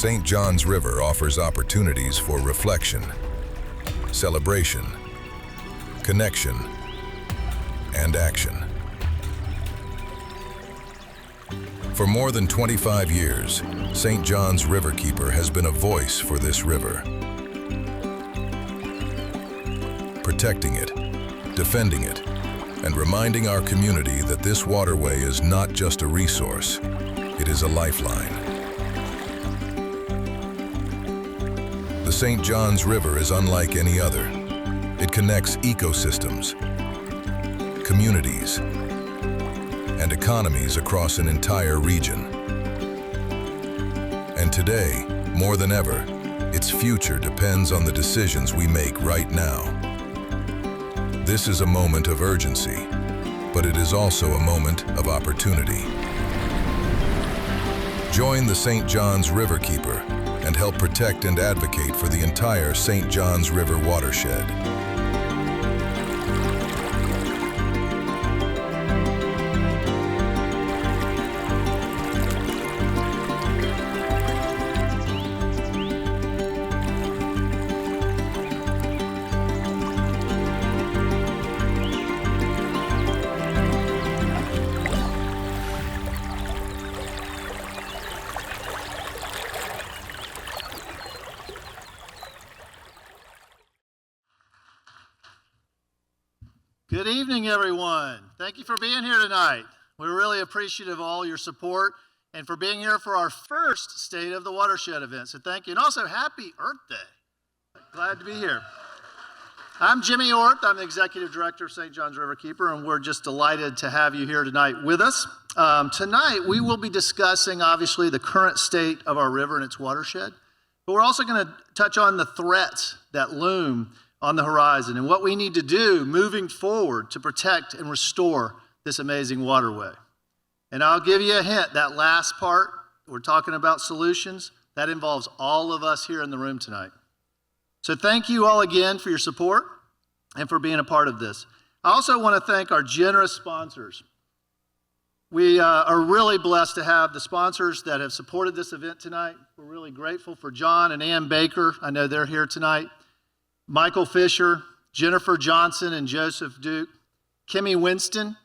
St. John's River offers opportunities for reflection, celebration, connection, and action. For more than 25 years, St. John's Riverkeeper has been a voice for this river. Protecting it, defending it, and reminding our community that this waterway is not just a resource, it is a lifeline. The St. John's River is unlike any other. It connects ecosystems, communities, and economies across an entire region. And today, more than ever, its future depends on the decisions we make right now. This is a moment of urgency, but it is also a moment of opportunity. Join the St. John's Riverkeeper and help protect and advocate for the entire St. John's River watershed. Good evening, everyone. Thank you for being here tonight. We're really appreciative of all your support and for being here for our first State of the Watershed event. So thank you. And also, happy Earth Day. Glad to be here. I'm Jimmy Orth. I'm the Executive Director of St. John's Riverkeeper, and we're just delighted to have you here tonight with us. Tonight, we will be discussing, obviously, the current state of our river and its watershed. But we're also going to touch on the threats that loom on the horizon and what we need to do moving forward to protect and restore this amazing waterway. And I'll give you a hint, that last part, we're talking about solutions, that involves all of us here in the room tonight. So thank you all again for your support and for being a part of this. I also want to thank our generous sponsors. We are really blessed to have the sponsors that have supported this event tonight. We're really grateful for John and Ann Baker. I know they're here tonight. Michael Fisher, Jennifer Johnson and Joseph Duke, Kimmy Winston,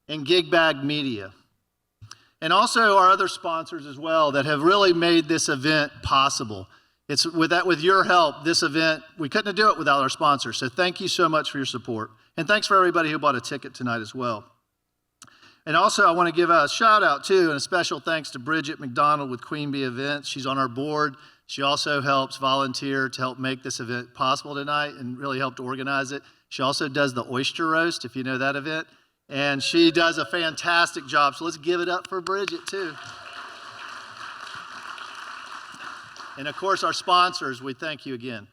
and Gig Bag Media. And also our other sponsors as well that have really made this event possible. It's with your help, this event, we couldn't do it without our sponsors. So thank you so much for your support. And thanks for everybody who bought a ticket tonight as well. And also I want to give a shout out too and a special thanks to Bridget McDonald with Queen Bee Events. She's on our board. She also helps volunteer to help make this event possible tonight and really helped organize it. She also does the oyster roast, if you know that event. And she does a fantastic job. So let's give it up for Bridget too. And of course, our sponsors, we thank you again.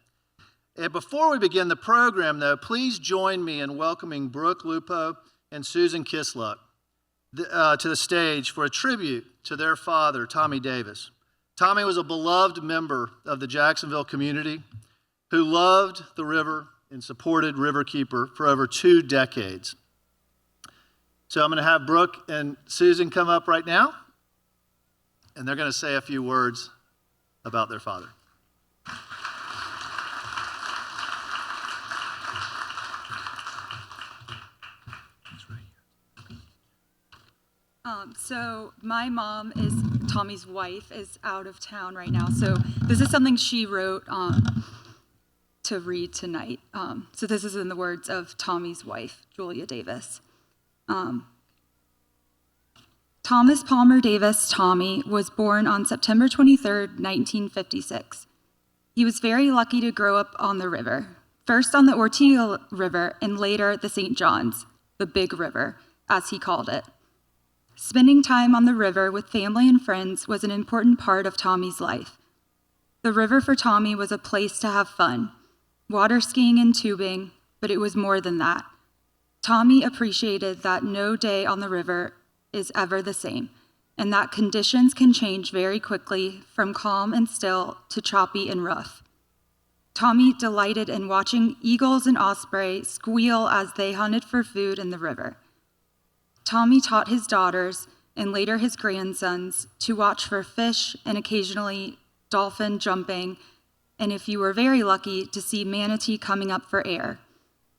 And before we begin the program though, please join me in welcoming Brooke Lupo and Susan Kisluck to the stage for a tribute to their father, Tommy Davis. Tommy was a beloved member of the Jacksonville community who loved the river and supported Riverkeeper for over 2 decades. So I'm going to have Brooke and Susan come up right now, and they're going to say a few words about their father. So my mom is Tommy's wife, is out of town right now. So this is something she wrote to read tonight. So this is in the words of Tommy's wife, Julia Davis. Thomas Palmer Davis, Tommy, was born on September 23rd, 1956. He was very lucky to grow up on the river, first on the Ortegal River and later the St. John's, the Big River, as he called it. Spending time on the river with family and friends was an important part of Tommy's life. The river for Tommy was a place to have fun, water skiing and tubing, but it was more than that. Tommy appreciated that no day on the river is ever the same, and that conditions can change very quickly from calm and still to choppy and rough. Tommy delighted in watching eagles and osprey squeal as they hunted for food in the river. Tommy taught his daughters, and later his grandsons, to watch for fish and occasionally dolphin jumping, and if you were very lucky, to see manatee coming up for air,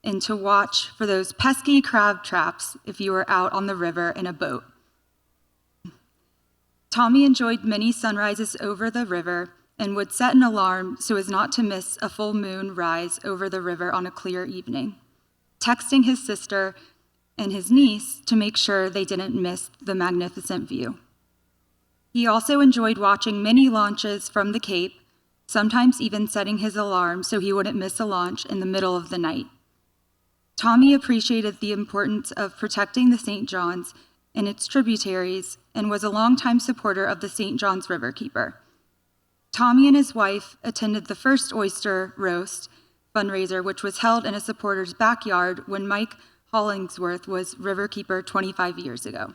and to watch for those pesky crab traps if you were out on the river in a boat. Tommy enjoyed many sunrises over the river and would set an alarm so as not to miss a full moon rise over the river on a clear evening, texting his sister and his niece to make sure they didn't miss the magnificent view. He also enjoyed watching many launches from the Cape, sometimes even setting his alarm so he wouldn't miss a launch in the middle of the night. Tommy appreciated the importance of protecting the St. Johns and its tributaries and was a longtime supporter of the St. Johns Riverkeeper. Tommy and his wife attended the first oyster roast fundraiser, which was held in a supporter's backyard when Mike Hollingsworth was Riverkeeper 25 years ago.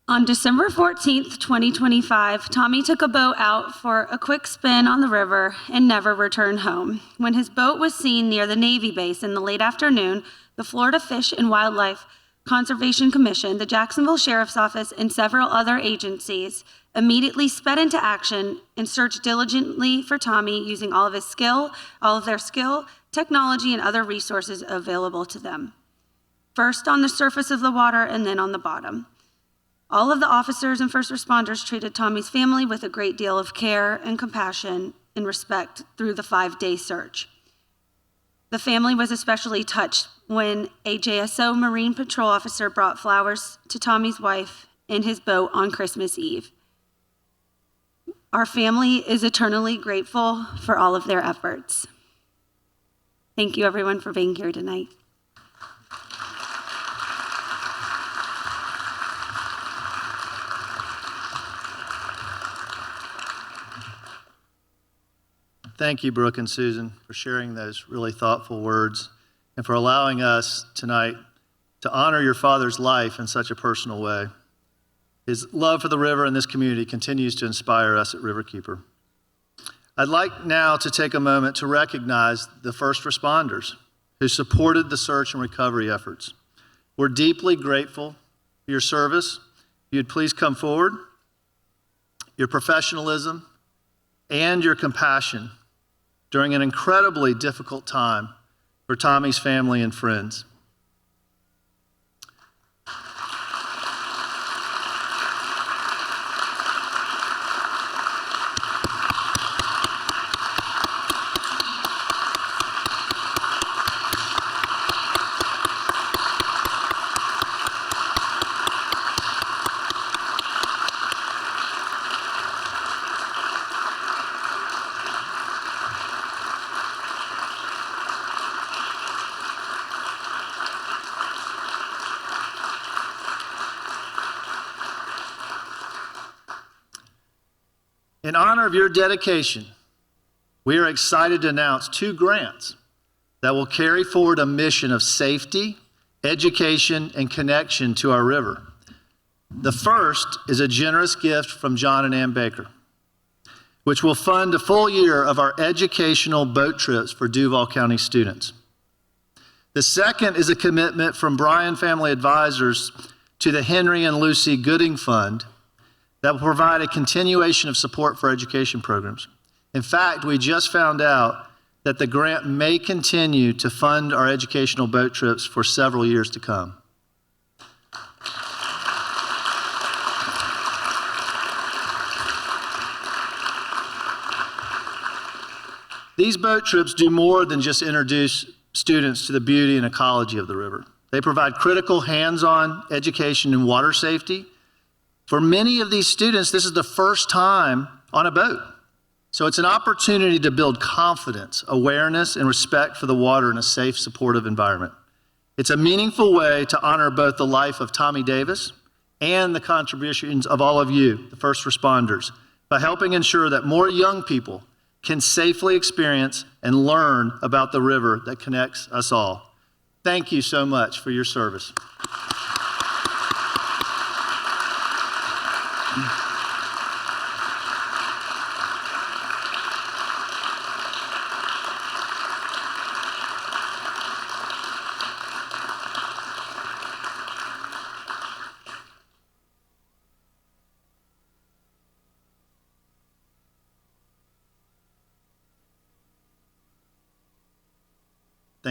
On December 14th, 2025, Tommy took a boat out for a quick spin on the river and never returned home. When his boat was seen near the Navy base in the late afternoon, the Florida Fish and Wildlife Conservation Commission, the Jacksonville Sheriff's Office, and several other agencies immediately sped into action and searched diligently for Tommy using all of their skill, technology, and other resources available to them. First on the surface of the water and then on the bottom. All of the officers and first responders treated Tommy's family with a great deal of care and compassion and respect through the 5-day search. The family was especially touched when a JSO Marine Patrol officer brought flowers to Tommy's wife in his boat on Christmas Eve. Our family is eternally grateful for all of their efforts. Thank you, everyone, for being here tonight. Thank you, Brooke and Susan, for sharing those really thoughtful words and for allowing us tonight to honor your father's life in such a personal way. His love for the river and this community continues to inspire us at Riverkeeper. I'd like now to take a moment to recognize the first responders who supported the search and recovery efforts. We're deeply grateful for your service. If you'd please come forward, your professionalism, and your compassion during an incredibly difficult time for Tommy's family and friends. In honor of your dedication, we are excited to announce 2 grants that will carry forward a mission of safety, education, and connection to our river. The first is a generous gift from John and Ann Baker, which will fund a full year of our educational boat trips for Duval County students. The second is a commitment from Bryan Family Advisors to the Henry and Lucy Gooding Fund that will provide a continuation of support for education programs. In fact, we just found out that the grant may continue to fund our educational boat trips for several years to come. These boat trips do more than just introduce students to the beauty and ecology of the river. They provide critical hands-on education in water safety. For many of these students, this is the first time on a boat. So it's an opportunity to build confidence, awareness, and respect for the water in a safe, supportive environment. It's a meaningful way to honor both the life of Tommy Davis and the contributions of all of you, the first responders, by helping ensure that more young people can safely experience and learn about the river that connects us all. Thank you so much for your service.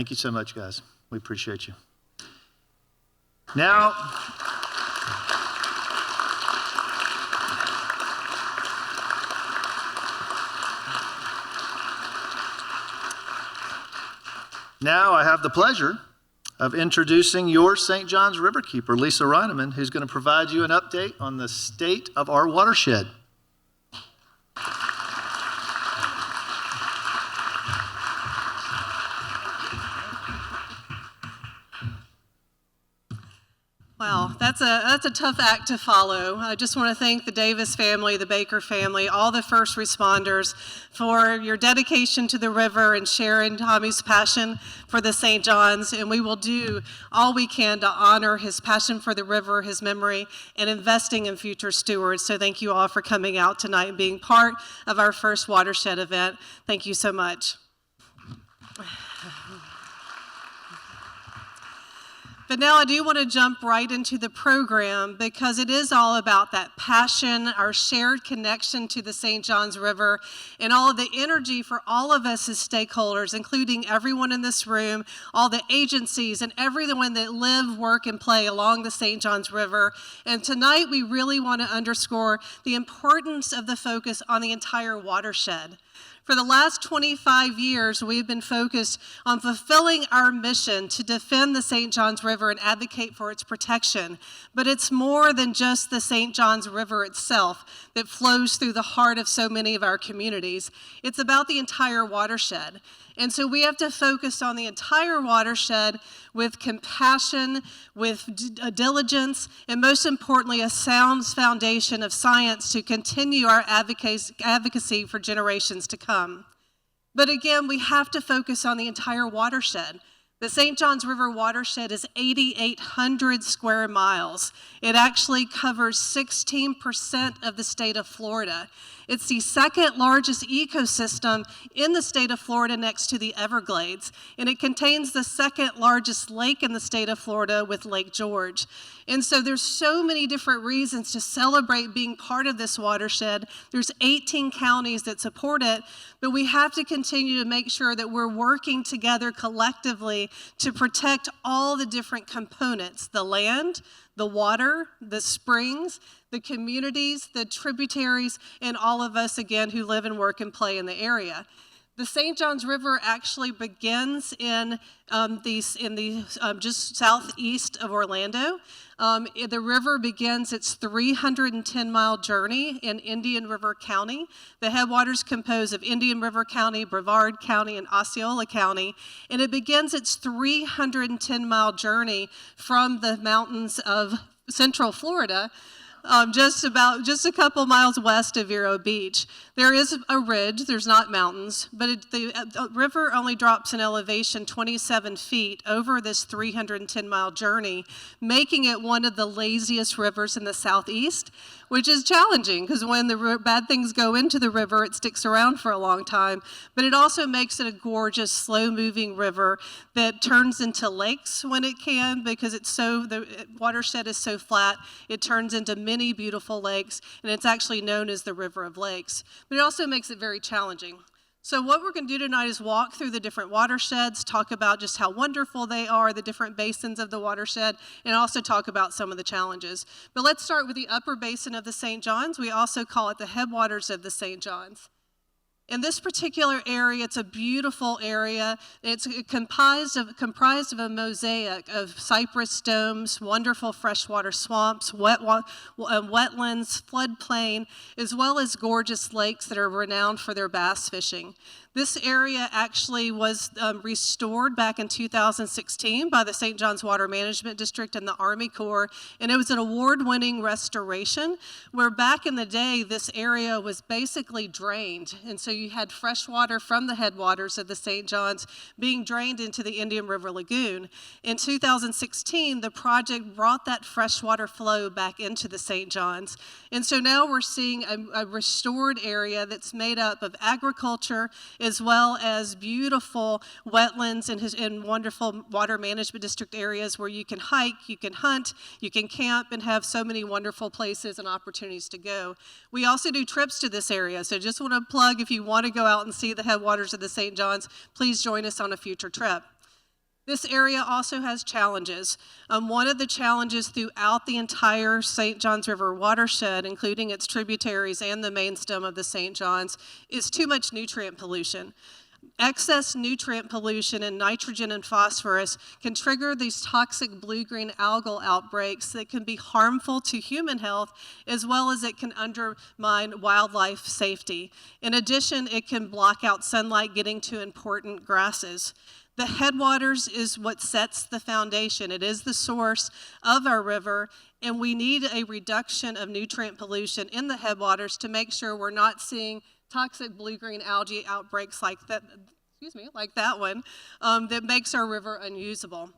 Thank you so much, guys. We appreciate you. Now, I have the pleasure of introducing your St. John's Riverkeeper, Lisa Rinaman, who's going to provide you an update on the state of our watershed. Wow, that's a tough act to follow. I just want to thank the Davis family, the Baker family, all the first responders for your dedication to the river and sharing Tommy's passion for the St. John's. And we will do all we can to honor his passion for the river, his memory, and investing in future stewards. So thank you all for coming out tonight and being part of our first Watershed event. Thank you so much. But now I do want to jump right into the program because it is all about that passion, our shared connection to the St. John's River, and all of the energy for all of us as stakeholders, including everyone in this room, all the agencies, and everyone that live, work, and play along the St. John's River. And tonight we really want to underscore the importance of the focus on the entire watershed. For the last 25 years, we've been focused on fulfilling our mission to defend the St. John's River and advocate for its protection. But it's more than just the St. John's River itself that flows through the heart of so many of our communities. It's about the entire watershed. And so we have to focus on the entire watershed with compassion, with diligence, and most importantly, a sound foundation of science to continue our advocacy for generations to come. But again, we have to focus on the entire watershed. The St. John's River watershed is 8,800 square miles. It actually covers 16% of the state of Florida. It's the second largest ecosystem in the state of Florida next to the Everglades, and it contains the second largest lake in the state of Florida with Lake George. And so there's so many different reasons to celebrate being part of this watershed. There's 18 counties that support it, but we have to continue to make sure that we're working together collectively to protect all the different components: the land, the water, the springs, the communities, the tributaries, and all of us, again, who live and work and play in the area. The St. John's River actually begins in just southeast of Orlando. The river begins its 310-mile journey in Indian River County. The headwaters compose of Indian River County, Brevard County, and Osceola County, and it begins its 310-mile journey from the mountains of Central Florida, just a couple miles west of Vero Beach. There is a ridge, there's not mountains, but the river only drops in elevation 27 feet over this 310-mile journey, making it one of the laziest rivers in the southeast, which is challenging because when the bad things go into the river, it sticks around for a long time. But it also makes it a gorgeous, slow-moving river that turns into lakes when it can, because the watershed is so flat, it turns into many beautiful lakes, and it's actually known as the River of Lakes. But it also makes it very challenging. So what we're going to do tonight is walk through the different watersheds, talk about just how wonderful they are, the different basins of the watershed, and also talk about some of the challenges. But let's start with the upper basin of the St. John's. We also call it the headwaters of the St. John's. In this particular area, it's a beautiful area. It's comprised of a mosaic of cypress domes, wonderful freshwater swamps, wetlands, floodplain, as well as gorgeous lakes that are renowned for their bass fishing. This area actually was restored back in 2016 by the St. John's Water Management District and the Army Corps, and it was an award-winning restoration where back in the day this area was basically drained, and so you had fresh water from the headwaters of the St. John's being drained into the Indian River Lagoon. In 2016, the project brought that freshwater flow back into the St. John's, and so now we're seeing a restored area that's made up of agriculture as well as beautiful wetlands and wonderful water management district areas where you can hike, you can hunt, you can camp, and have so many wonderful places and opportunities to go. We also do trips to this area, so just want to plug, if you want to go out and see the headwaters of the St. John's, please join us on a future trip. This area also has challenges. One of the challenges throughout the entire St. Johns River watershed, including its tributaries and the main stem of the St. Johns, is too much nutrient pollution. Excess nutrient pollution in nitrogen and phosphorus can trigger these toxic blue-green algal outbreaks that can be harmful to human health, as well as it can undermine wildlife safety. In addition, it can block out sunlight getting to important grasses. The headwaters is what sets the foundation. It is the source of our river, and we need a reduction of nutrient pollution in the headwaters to make sure we're not seeing toxic blue-green algae outbreaks like that, like that one, that makes our river unusable.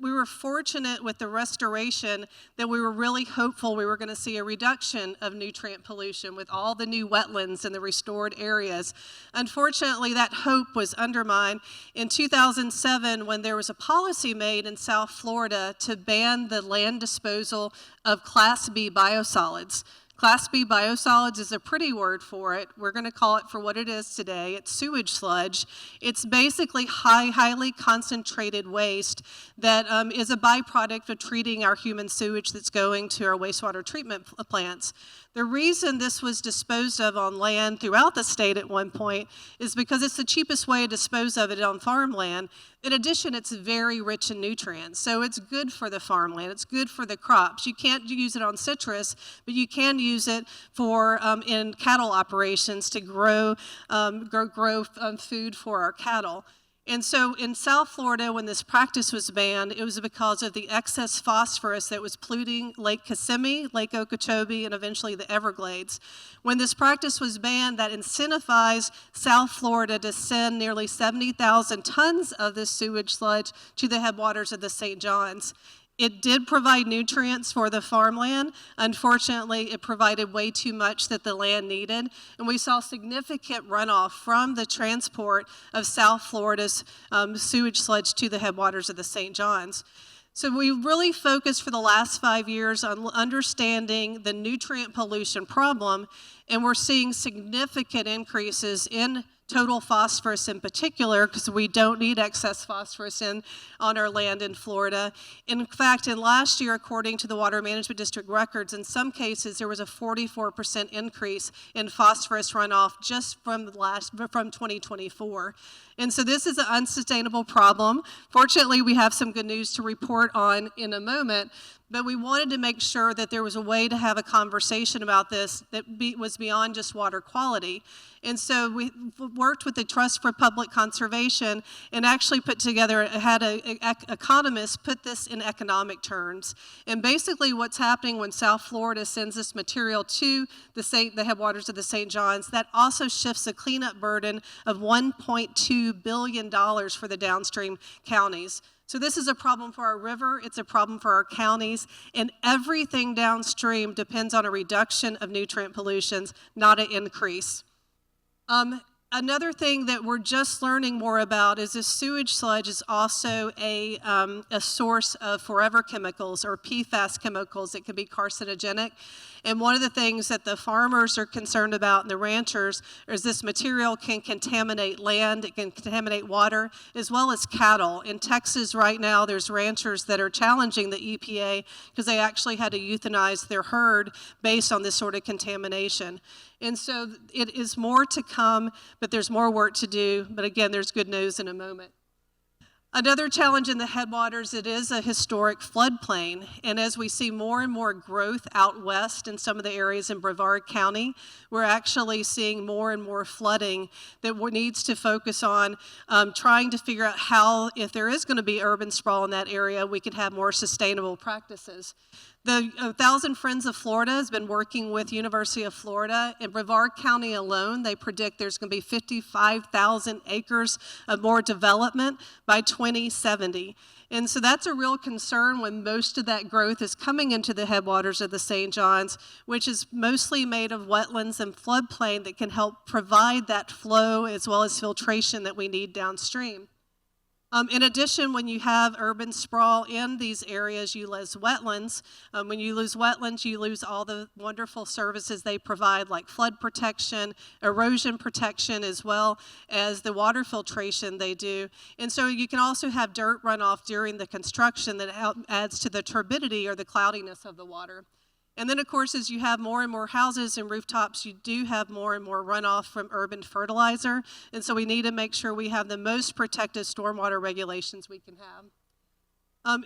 We were fortunate with the restoration that we were really hopeful we were going to see a reduction of nutrient pollution with all the new wetlands in the restored areas. Unfortunately, that hope was undermined in 2007 when there was a policy made in South Florida to ban the land disposal of Class B biosolids. Class B biosolids is a pretty word for it. We're going to call it for what it is today. It's sewage sludge. It's basically highly concentrated waste that is a byproduct of treating our human sewage that's going to our wastewater treatment plants. The reason this was disposed of on land throughout the state at one point is because it's the cheapest way to dispose of it on farmland. In addition, it's very rich in nutrients, so it's good for the farmland. It's good for the crops. You can't use it on citrus, but you can use it for in cattle operations to grow food for our cattle. And so in South Florida, when this practice was banned, it was because of the excess phosphorus that was polluting Lake Kissimmee, Lake Okeechobee, and eventually the Everglades. When this practice was banned, that incentivized South Florida to send nearly 70,000 tons of this sewage sludge to the headwaters of the St. Johns. It did provide nutrients for the farmland. Unfortunately, it provided way too much that the land needed, and we saw significant runoff from the transport of South Florida's sewage sludge to the headwaters of the St. Johns. So we really focused for the last 5 years on understanding the nutrient pollution problem, and we're seeing significant increases in total phosphorus in particular, because we don't need excess phosphorus on our land in Florida. In fact, in last year, according to the Water Management District records, in some cases there was a 44% increase in phosphorus runoff just from 2024. And so this is an unsustainable problem. Fortunately, we have some good news to report on in a moment, but we wanted to make sure that there was a way to have a conversation about this that was beyond just water quality. And so we worked with the Trust for Public Conservation and actually had an economist put this in economic terms. And basically what's happening when South Florida sends this material to the headwaters of the St. Johns, that also shifts a cleanup burden of $1.2 billion for the downstream counties. So this is a problem for our river, it's a problem for our counties, and everything downstream depends on a reduction of nutrient pollutions, not an increase. Another thing that we're just learning more about is this sewage sludge is also a source of forever chemicals or PFAS chemicals that can be carcinogenic. And one of the things that the farmers are concerned about and the ranchers is this material can contaminate land, it can contaminate water, as well as cattle. In Texas right now, there's ranchers that are challenging the EPA because they actually had to euthanize their herd based on this sort of contamination. And so it is more to come, but there's more work to do. But again, there's good news in a moment. Another challenge in the headwaters, it is a historic floodplain. And as we see more and more growth out west in some of the areas in Brevard County, we're actually seeing more and more flooding that needs to focus on trying to figure out how, if there is going to be urban sprawl in that area, we could have more sustainable practices. The 1,000 Friends of Florida has been working with University of Florida. In Brevard County alone, they predict there's going to be 55,000 acres of more development by 2070. And so that's a real concern when most of that growth is coming into the headwaters of the St. Johns, which is mostly made of wetlands and floodplain that can help provide that flow as well as filtration that we need downstream. In addition, when you have urban sprawl in these areas, you lose wetlands. When you lose wetlands, you lose all the wonderful services they provide, like flood protection, erosion protection, as well as the water filtration they do. And so you can also have dirt runoff during the construction that adds to the turbidity or the cloudiness of the water. And then, of course, as you have more and more houses and rooftops, you do have more and more runoff from urban fertilizer. And so we need to make sure we have the most protected stormwater regulations we can have.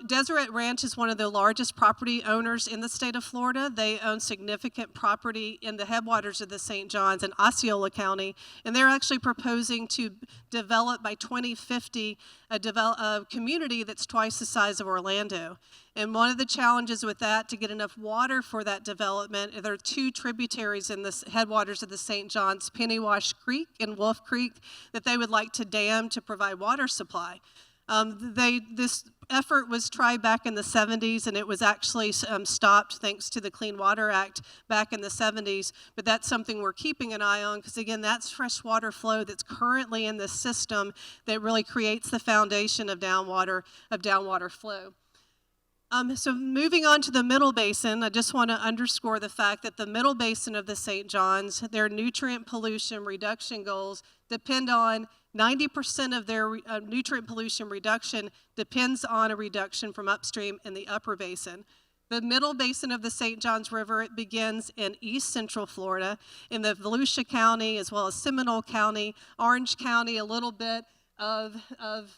Deseret Ranch is one of the largest property owners in the state of Florida. They own significant property in the headwaters of the St. Johns in Osceola County, and they're actually proposing to develop by 2050 a community that's twice the size of Orlando. And one of the challenges with that, to get enough water for that development, there are two tributaries in the headwaters of the St. Johns, Pennywash Creek and Wolf Creek, that they would like to dam to provide water supply. This effort was tried back in the 70s, and it was actually stopped thanks to the Clean Water Act back in the 70s. But that's something we're keeping an eye on, because again, that's fresh water flow that's currently in the system that really creates the foundation of downwater flow. So moving on to the Middle Basin, I just want to underscore the fact that the Middle Basin of the St. Johns, their nutrient pollution reduction goals depend on 90% of their nutrient pollution reduction depends on a reduction from upstream in the upper basin. The Middle Basin of the St. Johns River, it begins in east central Florida, in the Volusia County, as well as Seminole County, Orange County, a little bit of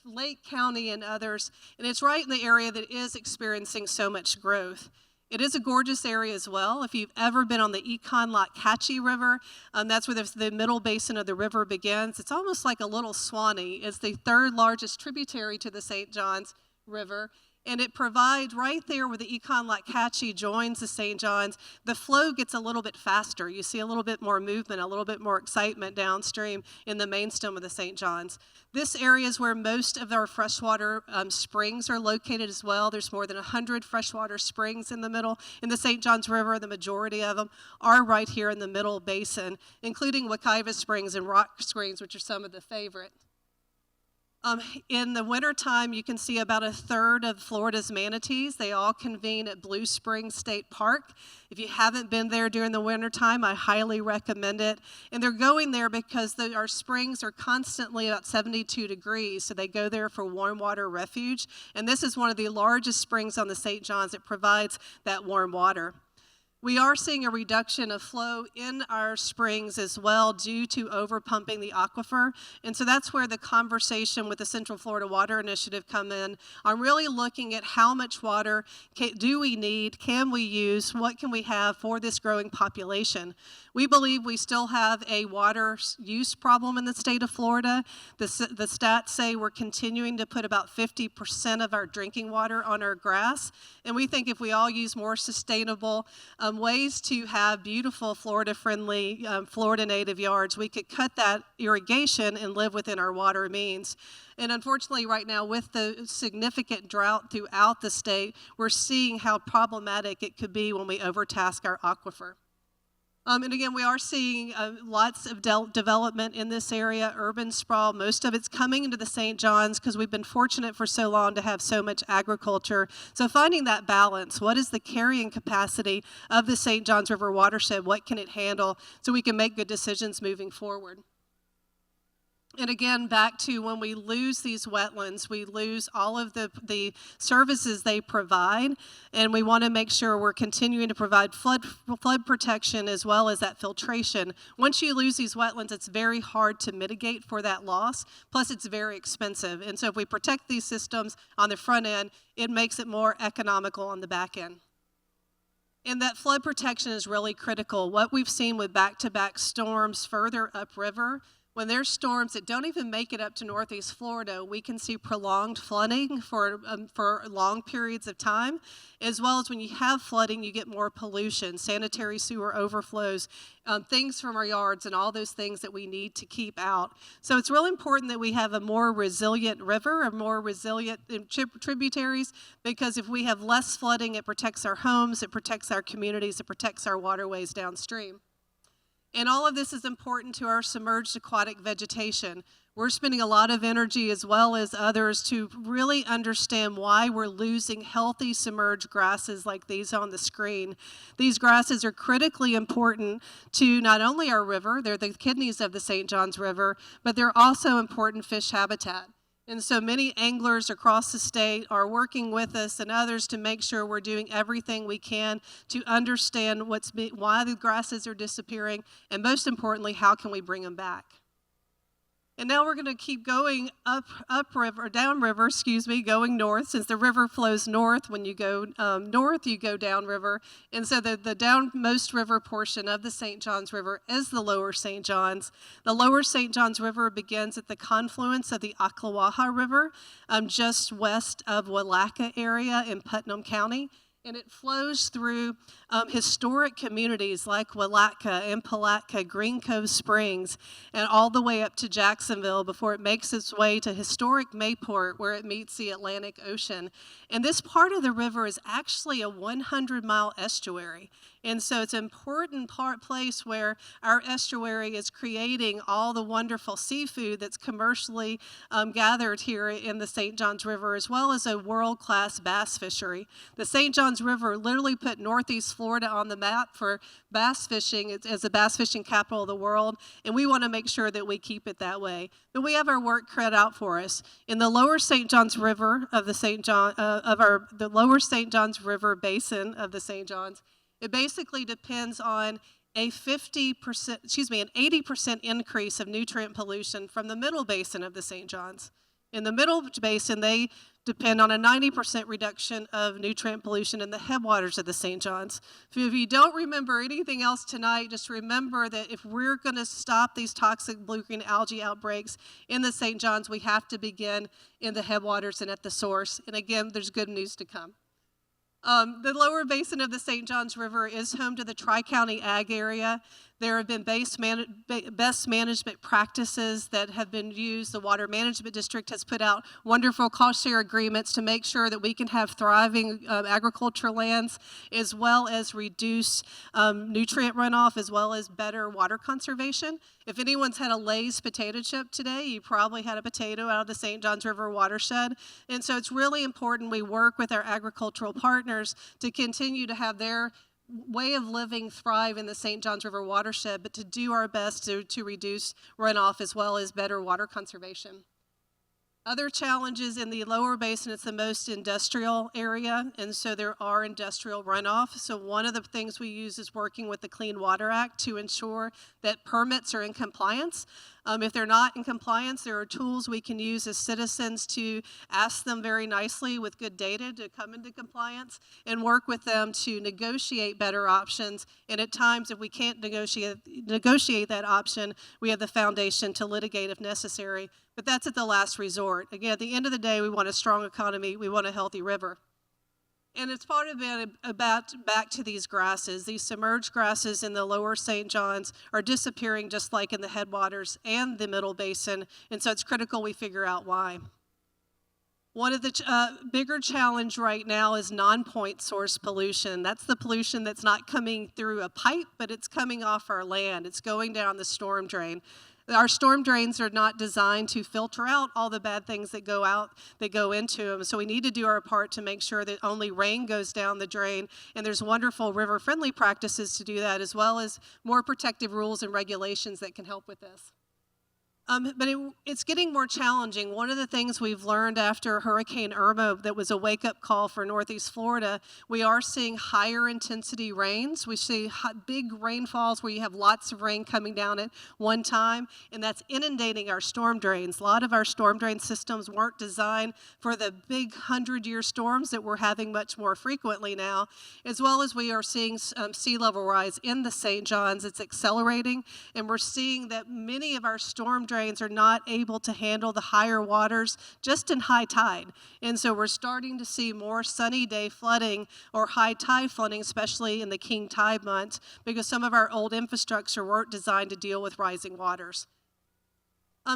Lake County and others. And it's right in the area that is experiencing so much growth. It is a gorgeous area as well. If you've ever been on the Econ-Lockhatchee River, that's where the middle basin of the river begins. It's almost like a little Swanee. It's the third largest tributary to the St. Johns River. And it provides right there where the Econ-Lockhatchee joins the St. Johns, the flow gets a little bit faster. You see a little bit more movement, a little bit more excitement downstream in the main stem of the St. Johns. This area is where most of our freshwater springs are located as well. There's more than 100 freshwater springs in the St. Johns River. The majority of them are right here in the Middle Basin, including Wekiva Springs and Rock Springs, which are some of the favorite. In the wintertime, you can see about a third of Florida's manatees. They all convene at Blue Springs State Park. If you haven't been there during the wintertime, I highly recommend it. And they're going there because our springs are constantly about 72 degrees, so they go there for warm water refuge. And this is one of the largest springs on the St. Johns that provides that warm water. We are seeing a reduction of flow in our springs as well due to overpumping the aquifer. And so that's where the conversation with the Central Florida Water Initiative come in. I'm really looking at how much water do we need, can we use, what can we have for this growing population. We believe we still have a water use problem in the state of Florida. The stats say we're continuing to put about 50% of our drinking water on our grass. And we think if we all use more sustainable ways to have beautiful Florida-friendly, Florida-native yards, we could cut that irrigation and live within our water means. And unfortunately, right now, with the significant drought throughout the state, we're seeing how problematic it could be when we overtask our aquifer. And again, we are seeing lots of development in this area, urban sprawl. Most of it's coming into the St. Johns because we've been fortunate for so long to have so much agriculture. So finding that balance, what is the carrying capacity of the St. Johns River watershed? What can it handle so we can make good decisions moving forward? And again, back to when we lose these wetlands, we lose all of the services they provide, and we want to make sure we're continuing to provide flood protection as well as that filtration. Once you lose these wetlands, it's very hard to mitigate for that loss, plus it's very expensive. And so if we protect these systems on the front end, it makes it more economical on the back end. And that flood protection is really critical. What we've seen with back-to-back storms further upriver, when there's storms that don't even make it up to Northeast Florida, we can see prolonged flooding for long periods of time, as well as when you have flooding, you get more pollution, sanitary sewer overflows, things from our yards, and all those things that we need to keep out. So it's really important that we have a more resilient river, a more resilient tributaries, because if we have less flooding, it protects our homes, it protects our communities, it protects our waterways downstream. And all of this is important to our submerged aquatic vegetation. We're spending a lot of energy, as well as others, to really understand why we're losing healthy submerged grasses like these on the screen. These grasses are critically important to not only our river, they're the kidneys of the St. Johns River, but they're also important fish habitat. And so many anglers across the state are working with us and others to make sure we're doing everything we can to understand why the grasses are disappearing, and most importantly, how can we bring them back. And now we're going to keep going downriver, going north, since the river flows north. When you go north, you go downriver. And so the downmost river portion of the St. Johns River is the lower St. Johns. The lower St. Johns River begins at the confluence of the Ocklawaha River, just west of Willaca area in Putnam County. And it flows through historic communities like Willaca and Palatka, Green Cove Springs, and all the way up to Jacksonville before it makes its way to historic Mayport, where it meets the Atlantic Ocean. And this part of the river is actually a 100-mile estuary. And so it's an important place where our estuary is creating all the wonderful seafood that's commercially gathered here in the St. Johns River, as well as a world-class bass fishery. The St. Johns River literally put Northeast Florida on the map for bass fishing as the bass fishing capital of the world, and we want to make sure that we keep it that way. But we have our work cut out for us. In the lower St. Johns River of the lower St. Johns River basin of the St. Johns, it basically depends on an 80% increase of nutrient pollution from the middle basin of the St. Johns. In the middle basin, they depend on a 90% reduction of nutrient pollution in the headwaters of the St. Johns. If you don't remember anything else tonight, just remember that if we're going to stop these toxic blue-green algae outbreaks in the St. Johns, we have to begin in the headwaters and at the source. And again, there's good news to come. The lower basin of the St. Johns River is home to the Tri-County Ag Area. There have been best management practices that have been used. The Water Management District has put out wonderful cost-share agreements to make sure that we can have thriving agricultural lands, as well as reduce nutrient runoff, as well as better water conservation. If anyone's had a Lay's potato chip today, you probably had a potato out of the St. Johns River watershed. And so it's really important we work with our agricultural partners to continue to have their way of living thrive in the St. Johns River watershed, but to do our best to reduce runoff as well as better water conservation. Other challenges in the lower basin, it's the most industrial area, and so there are industrial runoff. So one of the things we use is working with the Clean Water Act to ensure that permits are in compliance. If they're not in compliance, there are tools we can use as citizens to ask them very nicely with good data to come into compliance and work with them to negotiate better options. And at times, if we can't negotiate that option, we have the foundation to litigate if necessary. But that's at the last resort. Again, at the end of the day, we want a strong economy. We want a healthy river. And it's part of it about back to these grasses. These submerged grasses in the lower St. Johns are disappearing just like in the headwaters and the middle basin, and so it's critical we figure out why. One of the bigger challenge right now is non-point source pollution. That's the pollution that's not coming through a pipe, but it's coming off our land. It's going down the storm drain. Our storm drains are not designed to filter out all the bad things that go into them. So we need to do our part to make sure that only rain goes down the drain. And there's wonderful river-friendly practices to do that, as well as more protective rules and regulations that can help with this. But it's getting more challenging. One of the things we've learned after Hurricane Irma that was a wake-up call for Northeast Florida, we are seeing higher intensity rains. We see big rainfalls where you have lots of rain coming down at one time, and that's inundating our storm drains. A lot of our storm drain systems weren't designed for the big 100-year storms that we're having much more frequently now, as well as we are seeing sea level rise in the St. Johns. It's accelerating, and we're seeing that many of our storm drains are not able to handle the higher waters just in high tide. And so we're starting to see more sunny day flooding or high tide flooding, especially in the king tide months, because some of our old infrastructure weren't designed to deal with rising waters.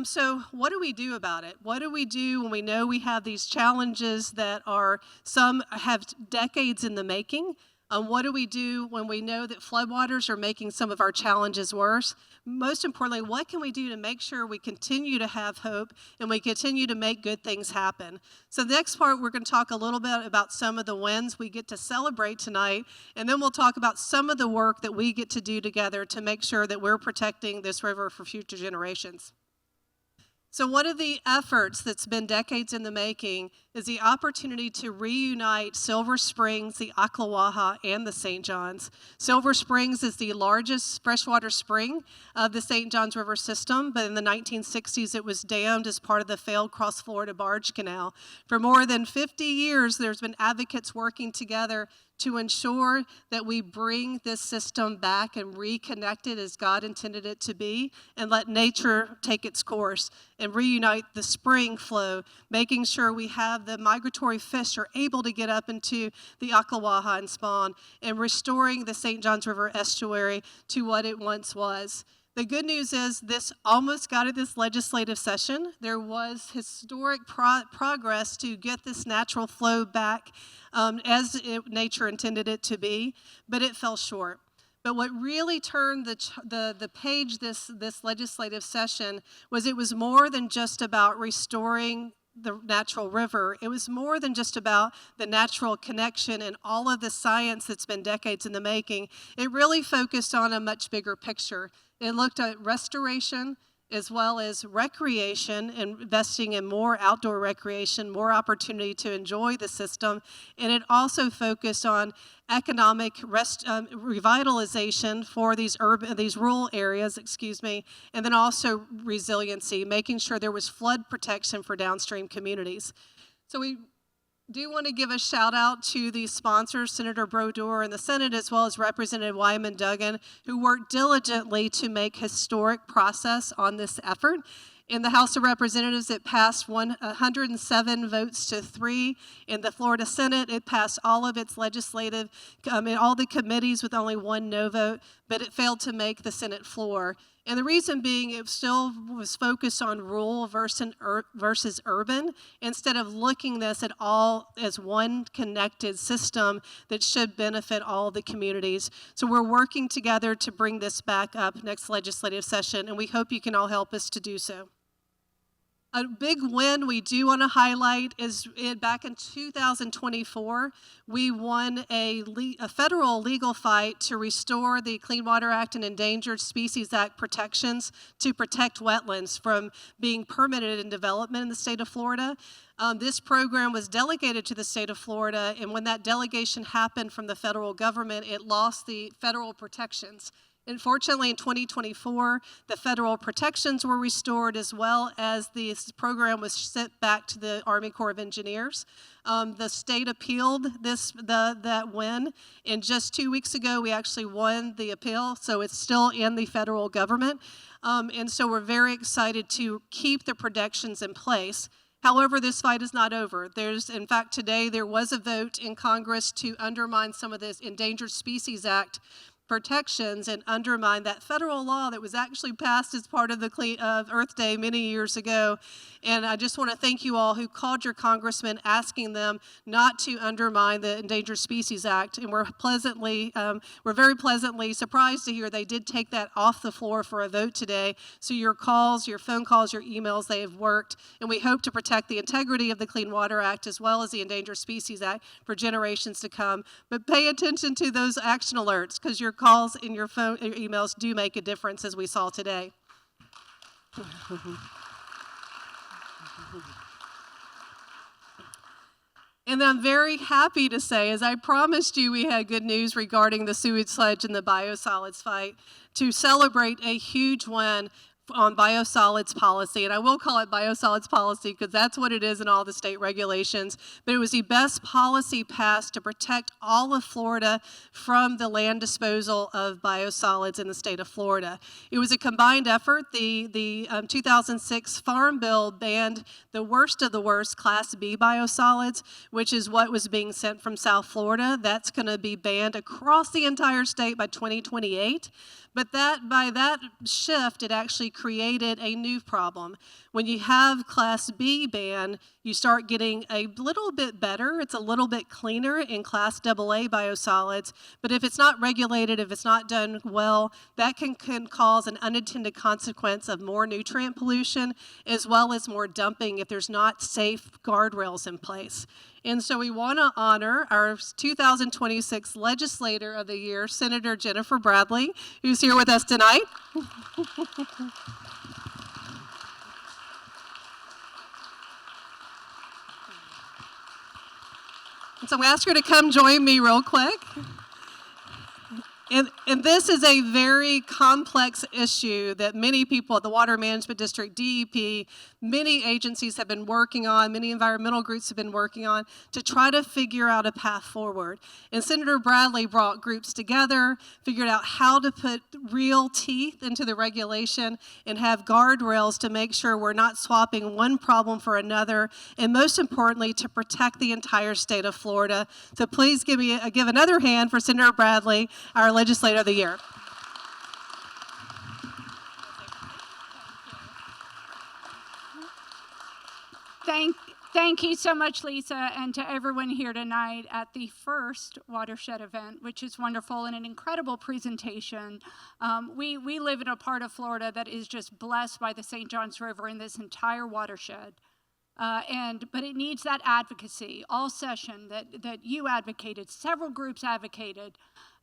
So what do we do about it? What do we do when we know we have these challenges that some have decades in the making? What do we do when we know that floodwaters are making some of our challenges worse? Most importantly, what can we do to make sure we continue to have hope and we continue to make good things happen? So the next part, we're going to talk a little bit about some of the wins we get to celebrate tonight, and then we'll talk about some of the work that we get to do together to make sure that we're protecting this river for future generations. So one of the efforts that's been decades in the making is the opportunity to reunite Silver Springs, the Ocklawaha, and the St. Johns. Silver Springs is the largest freshwater spring of the St. Johns River system, but in the 1960s it was dammed as part of the failed Cross-Florida Barge Canal. For more than 50 years, there's been advocates working together to ensure that we bring this system back and reconnect it as God intended it to be, and let nature take its course and reunite the spring flow, making sure we have the migratory fish are able to get up into the Ocklawaha and spawn, and restoring the St. Johns River estuary to what it once was. The good news is this almost got at this legislative session. There was historic progress to get this natural flow back as nature intended it to be, but it fell short. But what really turned the page this legislative session was it was more than just about restoring the natural river. It was more than just about the natural connection and all of the science that's been decades in the making. It really focused on a much bigger picture. It looked at restoration as well as recreation, investing in more outdoor recreation, more opportunity to enjoy the system. And it also focused on economic revitalization for these rural areas, and then also resiliency, making sure there was flood protection for downstream communities. So we do want to give a shout out to the sponsors, Senator Brodeur in the Senate, as well as Representative Wyman Duggan, who worked diligently to make historic process on this effort. In the House of Representatives, it passed 107 votes to 3. In the Florida Senate, it passed all of its legislative, in all the committees with only 1 no vote, but it failed to make the Senate floor. And the reason being, it still was focused on rural versus urban, instead of looking this at all as one connected system that should benefit all the communities. So we're working together to bring this back up next legislative session, and we hope you can all help us to do so. A big win we do want to highlight is back in 2024, we won a federal legal fight to restore the Clean Water Act and Endangered Species Act protections to protect wetlands from being permitted in development in the state of Florida. This program was delegated to the state of Florida, and when that delegation happened from the federal government, it lost the federal protections. Unfortunately, in 2024, the federal protections were restored, as well as this program was sent back to the Army Corps of Engineers. The state appealed that win, and just 2 weeks ago, we actually won the appeal, so it's still in the federal government. And so we're very excited to keep the protections in place. However, this fight is not over. In fact, today there was a vote in Congress to undermine some of this Endangered Species Act protections and undermine that federal law that was actually passed as part of the Earth Day many years ago. And I just want to thank you all who called your congressman asking them not to undermine the Endangered Species Act. And we're very pleasantly surprised to hear they did take that off the floor for a vote today. So your calls, your phone calls, your emails, they have worked. And we hope to protect the integrity of the Clean Water Act as well as the Endangered Species Act for generations to come. But pay attention to those action alerts, because your calls and your phone, your emails do make a difference, as we saw today. And I'm very happy to say, as I promised you, we had good news regarding the sewage sludge and the biosolids fight, to celebrate a huge win on biosolids policy. And I will call it biosolids policy because that's what it is in all the state regulations. But it was the best policy passed to protect all of Florida from the land disposal of biosolids in the state of Florida. It was a combined effort. The 2006 Farm Bill banned the worst of the worst Class B biosolids, which is what was being sent from South Florida. That's going to be banned across the entire state by 2028. But by that shift, it actually created a new problem. When you have Class B ban, you start getting a little bit better. It's a little bit cleaner in Class AA biosolids, but if it's not regulated, if it's not done well, that can cause an unintended consequence of more nutrient pollution as well as more dumping if there's not safe guardrails in place. And so we want to honor our 2026 Legislator of the Year, Senator Jennifer Bradley, who's here with us tonight. And so we ask her to come join me real quick. And this is a very complex issue that many people at the Water Management District, DEP, many agencies have been working on, many environmental groups have been working on to try to figure out a path forward. And Senator Bradley brought groups together, figured out how to put real teeth into the regulation and have guardrails to make sure we're not swapping one problem for another, and most importantly, to protect the entire state of Florida. So please give another hand for Senator Bradley, our Legislator of the Year. Thank you so much, Lisa, and to everyone here tonight at the first Watershed event, which is wonderful and an incredible presentation. We live in a part of Florida that is just blessed by the St. Johns River and this entire watershed. But it needs that advocacy all session that you advocated, several groups advocated,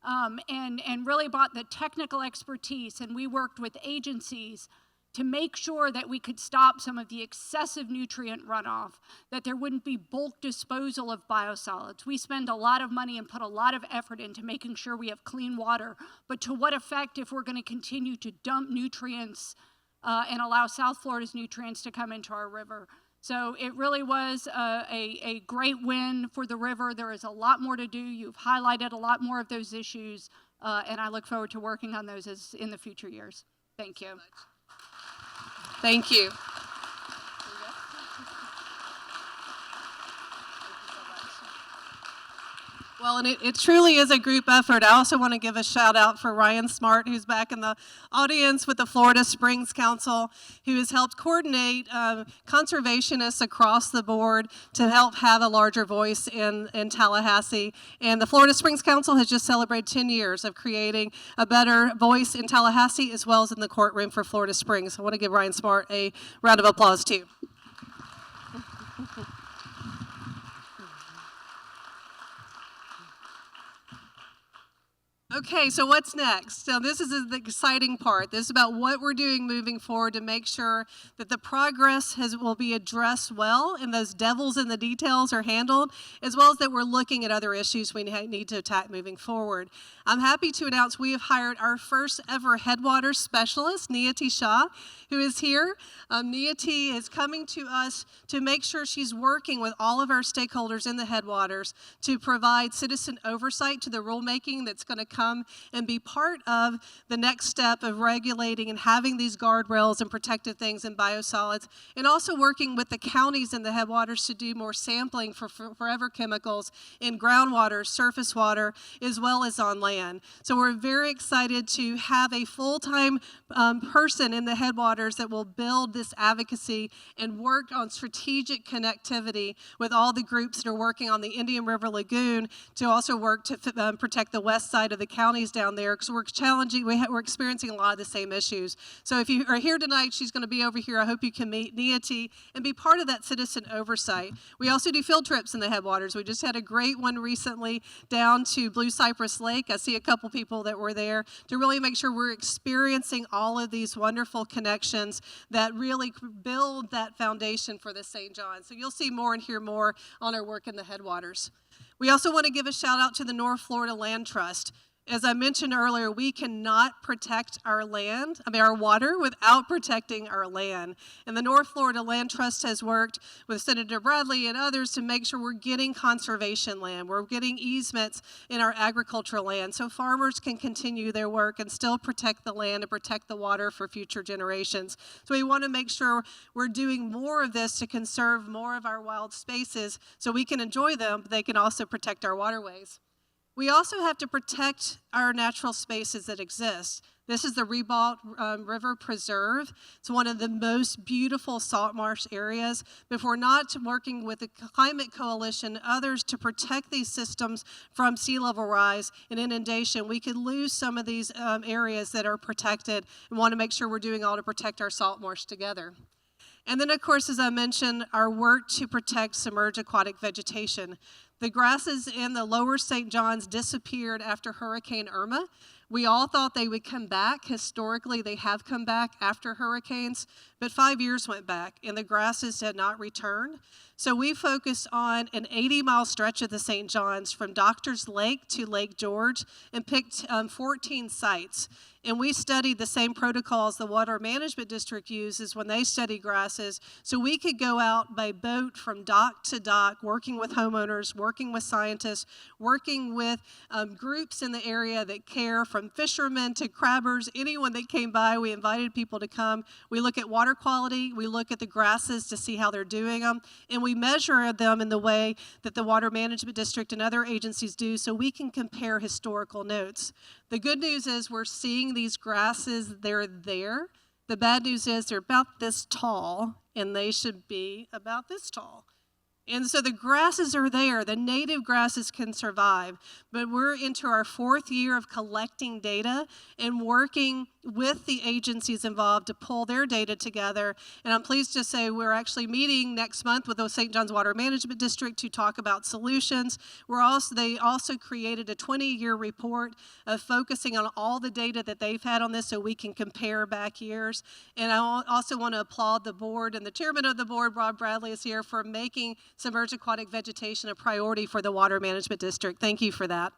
and really brought the technical expertise, and we worked with agencies to make sure that we could stop some of the excessive nutrient runoff, that there wouldn't be bulk disposal of biosolids. We spend a lot of money and put a lot of effort into making sure we have clean water, but to what effect if we're going to continue to dump nutrients and allow South Florida's nutrients to come into our river? So it really was a great win for the river. There is a lot more to do. You've highlighted a lot more of those issues, and I look forward to working on those in the future years. Thank you. Thank you. Well, and it truly is a group effort. I also want to give a shout out for Ryan Smart, who's back in the audience with the Florida Springs Council, who has helped coordinate conservationists across the board to help have a larger voice in Tallahassee. And the Florida Springs Council has just celebrated 10 years of creating a better voice in Tallahassee as well as in the courtroom for Florida Springs. I want to give Ryan Smart a round of applause, too. Okay, so what's next? So this is the exciting part. This is about what we're doing moving forward to make sure that the progress will be addressed well and those devils in the details are handled, as well as that we're looking at other issues we need to attack moving forward. I'm happy to announce we have hired our first ever headwaters specialist, Niyati Shah, who is here. Niyati is coming to us to make sure she's working with all of our stakeholders in the headwaters to provide citizen oversight to the rulemaking that's going to come and be part of the next step of regulating and having these guardrails and protective things in biosolids, and also working with the counties in the headwaters to do more sampling for forever chemicals in groundwater, surface water, as well as on land. So we're very excited to have a full-time person in the headwaters that will build this advocacy and work on strategic connectivity with all the groups that are working on the Indian River Lagoon to also work to protect the west side of the counties down there, because we're experiencing a lot of the same issues. So if you are here tonight, she's going to be over here. I hope you can meet Niyati and be part of that citizen oversight. We also do field trips in the headwaters. We just had a great one recently down to Blue Cypress Lake. I see a couple people that were there to really make sure we're experiencing all of these wonderful connections that really build that foundation for the St. John. So you'll see more and hear more on our work in the headwaters. We also want to give a shout out to the North Florida Land Trust. As I mentioned earlier, we cannot protect our water without protecting our land. And the North Florida Land Trust has worked with Senator Bradley and others to make sure we're getting conservation land. We're getting easements in our agricultural land so farmers can continue their work and still protect the land and protect the water for future generations. So we want to make sure we're doing more of this to conserve more of our wild spaces so we can enjoy them, but they can also protect our waterways. We also have to protect our natural spaces that exist. This is the Ribault River Preserve. It's one of the most beautiful salt marsh areas. But if we're not working with the Climate Coalition, others, to protect these systems from sea level rise and inundation, we could lose some of these areas that are protected, and want to make sure we're doing all to protect our salt marsh together. And then, of course, as I mentioned, our work to protect submerged aquatic vegetation. The grasses in the lower St. John's disappeared after Hurricane Irma. We all thought they would come back. Historically, they have come back after hurricanes, but 5 years went back and the grasses did not return. So we focused on an 80-mile stretch of the St. John's from Doctors Lake to Lake George and picked 14 sites. And we studied the same protocols the Water Management District uses when they study grasses. So we could go out by boat from dock to dock, working with homeowners, working with scientists, working with groups in the area that care, from fishermen to crabbers, anyone that came by. We invited people to come. We look at water quality. We look at the grasses to see how they're doing them. And we measure them in the way that the Water Management District and other agencies do, so we can compare historical notes. The good news is we're seeing these grasses, they're there. The bad news is they're about this tall, and they should be about this tall. And so the grasses are there. The native grasses can survive. But we're into our 4th year of collecting data and working with the agencies involved to pull their data together. And I'm pleased to say we're actually meeting next month with the St. John's Water Management District to talk about solutions. They also created a 20-year report of focusing on all the data that they've had on this so we can compare back years. And I also want to applaud the board, and the chairman of the board, Rob Bradley, is here, for making submerged aquatic vegetation a priority for the Water Management District. Thank you for that.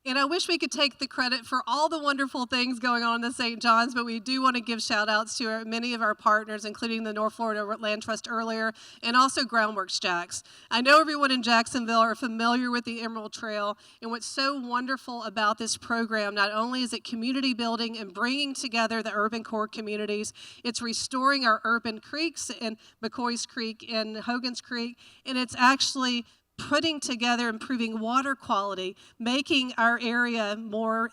And I wish we could take the credit for all the wonderful things going on in the St. John's, but we do want to give shout outs to many of our partners, including the North Florida Land Trust earlier, and also Groundworks Jax. I know everyone in Jacksonville are familiar with the Emerald Trail, and what's so wonderful about this program, not only is it community building and bringing together the urban core communities, it's restoring our urban creeks in McCoy's Creek and Hogan's Creek, and it's actually putting together, improving water quality, making our area more,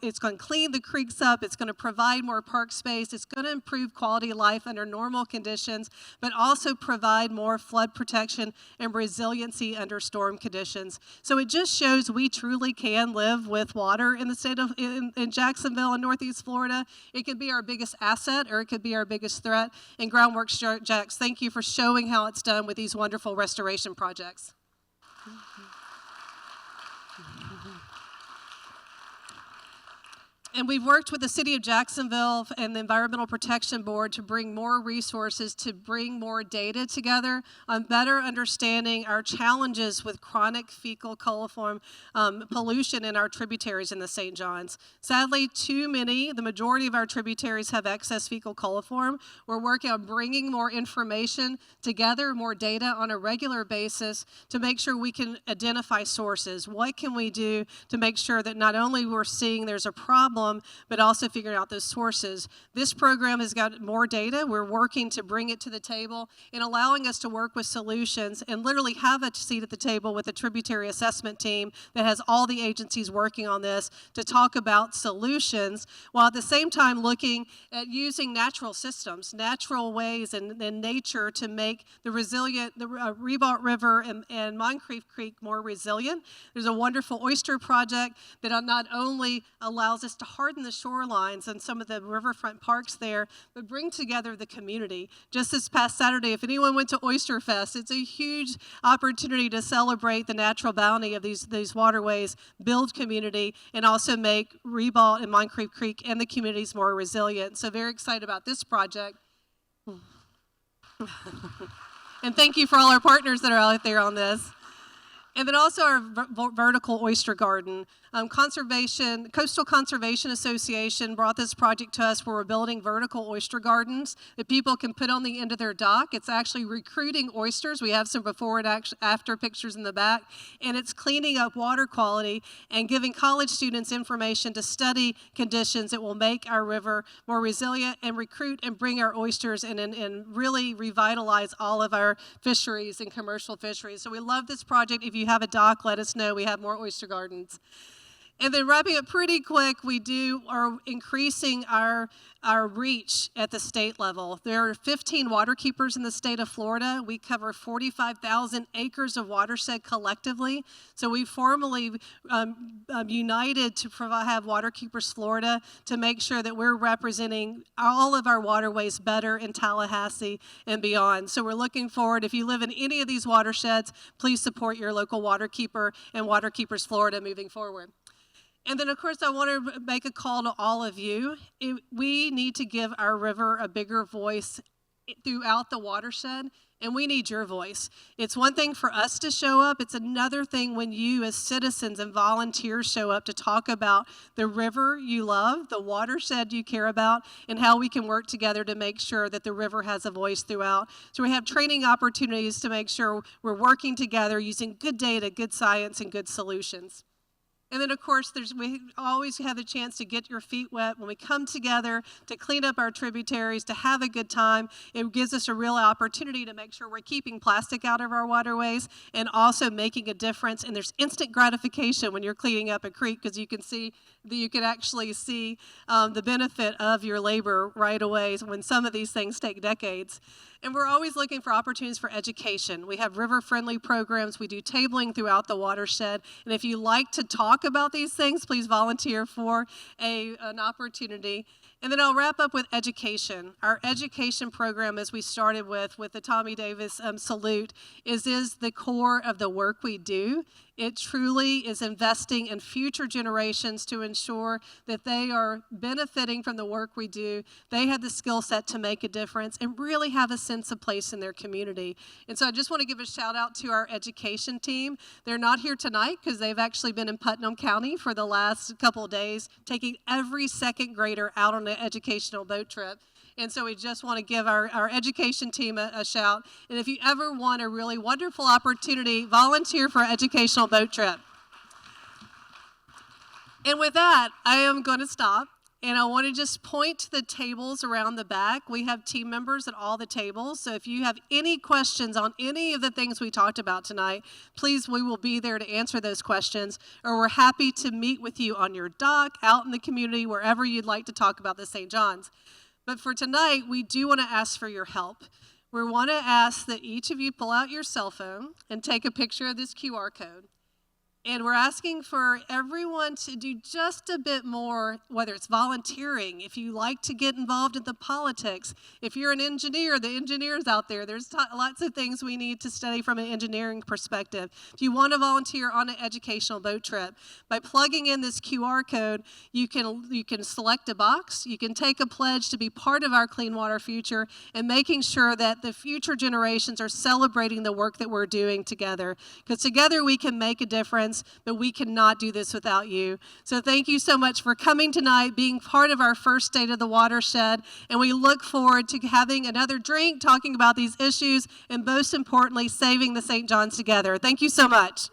it's going to clean the creeks up, it's going to provide more park space, it's going to improve quality of life under normal conditions, but also provide more flood protection and resiliency under storm conditions. So it just shows we truly can live with water in the state of, in Jacksonville and Northeast Florida. It could be our biggest asset or it could be our biggest threat. And Groundworks Jax, thank you for showing how it's done with these wonderful restoration projects. And we've worked with the City of Jacksonville and the Environmental Protection Board to bring more resources, to bring more data together on better understanding our challenges with chronic fecal coliform pollution in our tributaries in the St. John's. Sadly, the majority of our tributaries have excess fecal coliform. We're working on bringing more information together, more data on a regular basis to make sure we can identify sources. What can we do to make sure that not only we're seeing there's a problem, but also figuring out those sources. This program has got more data. We're working to bring it to the table and allowing us to work with solutions and literally have a seat at the table with a tributary assessment team that has all the agencies working on this to talk about solutions, while at the same time looking at using natural systems, natural ways and nature to make the Ribault River and Moncrief Creek more resilient. There's a wonderful oyster project that not only allows us to harden the shorelines and some of the riverfront parks there, but bring together the community. Just this past Saturday, if anyone went to Oyster Fest, it's a huge opportunity to celebrate the natural bounty of these waterways, build community, and also make Ribault and Moncrief Creek and the communities more resilient. So very excited about this project. And thank you for all our partners that are out there on this. And then also our vertical oyster garden. Coastal Conservation Association brought this project to us where we're building vertical oyster gardens that people can put on the end of their dock. It's actually recruiting oysters. We have some before and after pictures in the back. And it's cleaning up water quality and giving college students information to study conditions that will make our river more resilient and recruit and bring our oysters and really revitalize all of our fisheries and commercial fisheries. So we love this project. If you have a dock, let us know. We have more oyster gardens. And then wrapping up pretty quick, we are increasing our reach at the state level. There are 15 waterkeepers in the state of Florida. We cover 45,000 acres of watershed collectively. So we formally united to have Waterkeepers Florida to make sure that we're representing all of our waterways better in Tallahassee and beyond. So we're looking forward, if you live in any of these watersheds, please support your local waterkeeper and Waterkeepers Florida moving forward. And then, of course, I want to make a call to all of you. We need to give our river a bigger voice throughout the watershed, and we need your voice. It's one thing for us to show up. It's another thing when you as citizens and volunteers show up to talk about the river you love, the watershed you care about, and how we can work together to make sure that the river has a voice throughout. So we have training opportunities to make sure we're working together using good data, good science, and good solutions. And then, of course, we always have a chance to get your feet wet when we come together to clean up our tributaries, to have a good time. It gives us a real opportunity to make sure we're keeping plastic out of our waterways and also making a difference. And there's instant gratification when you're cleaning up a creek because you can actually see the benefit of your labor right away when some of these things take decades. And we're always looking for opportunities for education. We have river-friendly programs. We do tabling throughout the watershed. And if you like to talk about these things, please volunteer for an opportunity. And then I'll wrap up with education. Our education program, as we started with the Tommy Davis salute, is the core of the work we do. It truly is investing in future generations to ensure that they are benefiting from the work we do. They have the skill set to make a difference and really have a sense of place in their community. And so I just want to give a shout out to our education team. They're not here tonight because they've actually been in Putnam County for the last couple of days, taking every second grader out on an educational boat trip. And so we just want to give our education team a shout. And if you ever want a really wonderful opportunity, volunteer for an educational boat trip. And with that, I am going to stop. And I want to just point to the tables around the back. We have team members at all the tables. So if you have any questions on any of the things we talked about tonight, please, we will be there to answer those questions. Or we're happy to meet with you on your dock, out in the community, wherever you'd like to talk about the St. John's. But for tonight, we do want to ask for your help. We want to ask that each of you pull out your cell phone and take a picture of this QR code. And we're asking for everyone to do just a bit more, whether it's volunteering, if you like to get involved in the politics, if you're an engineer, the engineers out there, there's lots of things we need to study from an engineering perspective. If you want to volunteer on an educational boat trip, by plugging in this QR code, you can select a box, you can take a pledge to be part of our clean water future and making sure that the future generations are celebrating the work that we're doing together. Because together we can make a difference, but we cannot do this without you. So thank you so much for coming tonight, being part of our first State of the Watershed, and we look forward to having another drink, talking about these issues, and most importantly, saving the St. John's together. Thank you so much.